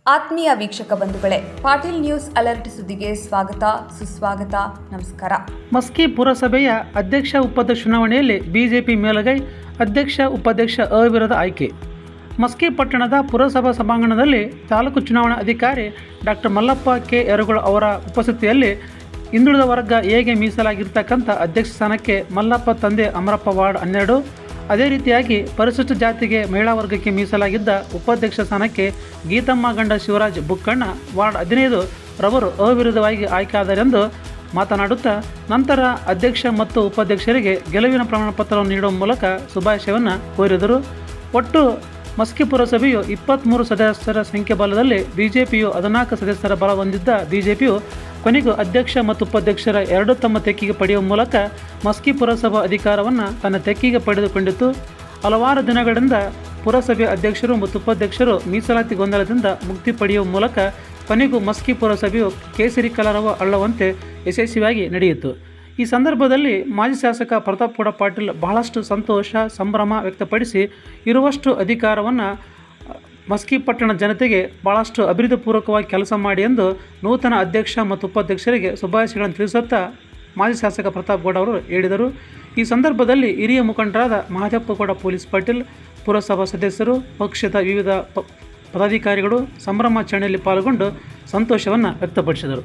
ಆತ್ಮೀಯ ವೀಕ್ಷಕ ಬಂಧುಗಳೇ, ಪಾಟೀಲ್ ನ್ಯೂಸ್ ಅಲರ್ಟ್ ಸುದ್ದಿಗೆ ಸ್ವಾಗತ, ಸುಸ್ವಾಗತ, ನಮಸ್ಕಾರ. ಮಸ್ಕಿ ಪುರಸಭೆಯ ಅಧ್ಯಕ್ಷ ಉಪಾಧ್ಯಕ್ಷ ಚುನಾವಣೆಯಲ್ಲಿ ಬಿಜೆಪಿ ಮೇಲುಗೈ, ಅಧ್ಯಕ್ಷ ಉಪಾಧ್ಯಕ್ಷ ಅವಿರೋಧ ಆಯ್ಕೆ. ಮಸ್ಕಿ ಪಟ್ಟಣದ ಪುರಸಭಾ ಸಭಾಂಗಣದಲ್ಲಿ ತಾಲೂಕು ಚುನಾವಣಾ ಅಧಿಕಾರಿ ಡಾಕ್ಟರ್ ಮಲ್ಲಪ್ಪ ಕೆ ಯರಗೋಳ್ ಅವರ ಉಪಸ್ಥಿತಿಯಲ್ಲಿ ಹಿಂದುಳಿದ ವರ್ಗ ಹೇಗೆ ಮೀಸಲಾಗಿರ್ತಕ್ಕಂಥ ಅಧ್ಯಕ್ಷ ಸ್ಥಾನಕ್ಕೆ ಮಲ್ಲಪ್ಪ ತಂದೆ ಅಮರಪ್ಪ ವಾರ್ಡ್ 12, ಅದೇ ರೀತಿಯಾಗಿ ಪರಿಶಿಷ್ಟ ಜಾತಿಗೆ ಮಹಿಳಾ ವರ್ಗಕ್ಕೆ ಮೀಸಲಾಗಿದ್ದ ಉಪಾಧ್ಯಕ್ಷ ಸ್ಥಾನಕ್ಕೆ ಗೀತಮ್ಮ ಗಂಡ ಶಿವರಾಜ್ ಬುಕ್ಕಣ್ಣ ವಾರ್ಡ್ 15 ರವರು ಅವಿರೋಧವಾಗಿ ಆಯ್ಕೆಯಾದರೆಂದು ಮಾತನಾಡುತ್ತಾ ನಂತರ ಅಧ್ಯಕ್ಷ ಮತ್ತು ಉಪಾಧ್ಯಕ್ಷರಿಗೆ ಗೆಲುವಿನ ಪ್ರಮಾಣ ಪತ್ರವನ್ನು ನೀಡುವ ಮೂಲಕ ಶುಭಾಶಯವನ್ನು ಕೋರಿದರು. ಒಟ್ಟು ಮಸ್ಕಿ ಪುರಸಭೆಯು 23 ಸದಸ್ಯರ ಸಂಖ್ಯಾಬಲದಲ್ಲಿ ಬಿಜೆಪಿಯು 14 ಸದಸ್ಯರ ಬಲ ಹೊಂದಿದ್ದ ಬಿಜೆಪಿಯು ಕೊನೆಗೂ ಅಧ್ಯಕ್ಷ ಮತ್ತು ಉಪಾಧ್ಯಕ್ಷರ ಎರಡೂ ತಮ್ಮ ತೆಕ್ಕಿಗೆ ಪಡೆಯುವ ಮೂಲಕ ಮಸ್ಕಿ ಪುರಸಭಾ ಅಧಿಕಾರವನ್ನು ತನ್ನ ತೆಕ್ಕಿಗೆ ಪಡೆದುಕೊಂಡಿತು. ಹಲವಾರು ದಿನಗಳಿಂದ ಪುರಸಭೆ ಅಧ್ಯಕ್ಷರು ಮತ್ತು ಉಪಾಧ್ಯಕ್ಷರು ಮೀಸಲಾತಿ ಗೊಂದಲದಿಂದ ಮುಕ್ತಿ ಪಡೆಯುವ ಮೂಲಕ ಕೊನೆಗೂ ಮಸ್ಕಿ ಪುರಸಭೆಯು ಕೇಸರಿ ಕಲರವ ಅಳ್ಳವಂತೆ ಯಶಸ್ವಿಯಾಗಿ ನಡೆಯಿತು. ಈ ಸಂದರ್ಭದಲ್ಲಿ ಮಾಜಿ ಶಾಸಕ ಪ್ರತಾಪ್ ಗೌಡ ಪಾಟೀಲ್ ಬಹಳಷ್ಟು ಸಂತೋಷ, ಸಂಭ್ರಮ ವ್ಯಕ್ತಪಡಿಸಿ ಇರುವಷ್ಟು ಅಧಿಕಾರವನ್ನು ಮಸ್ಕಿ ಪಟ್ಟಣ ಜನತೆಗೆ ಭಾಳಷ್ಟು ಅಭಿವೃದ್ಧಿಪೂರ್ವಕವಾಗಿ ಕೆಲಸ ಮಾಡಿ ಎಂದು ನೂತನ ಅಧ್ಯಕ್ಷ ಮತ್ತು ಉಪಾಧ್ಯಕ್ಷರಿಗೆ ಶುಭಾಶಯಗಳನ್ನು ತಿಳಿಸುತ್ತಾ ಮಾಜಿ ಶಾಸಕ ಪ್ರತಾಪ್ ಗೌಡ ಅವರು ಹೇಳಿದರು. ಈ ಸಂದರ್ಭದಲ್ಲಿ ಹಿರಿಯ ಮುಖಂಡರಾದ ಮಹದೇವಪ್ಪ ಗೌಡ ಪೊಲೀಸ್ ಪಾಟೀಲ್, ಪುರಸಭಾ ಸದಸ್ಯರು, ಪಕ್ಷದ ವಿವಿಧ ಪದಾಧಿಕಾರಿಗಳು ಸಂಭ್ರಮಾಚರಣೆಯಲ್ಲಿ ಪಾಲ್ಗೊಂಡು ಸಂತೋಷವನ್ನು ವ್ಯಕ್ತಪಡಿಸಿದರು.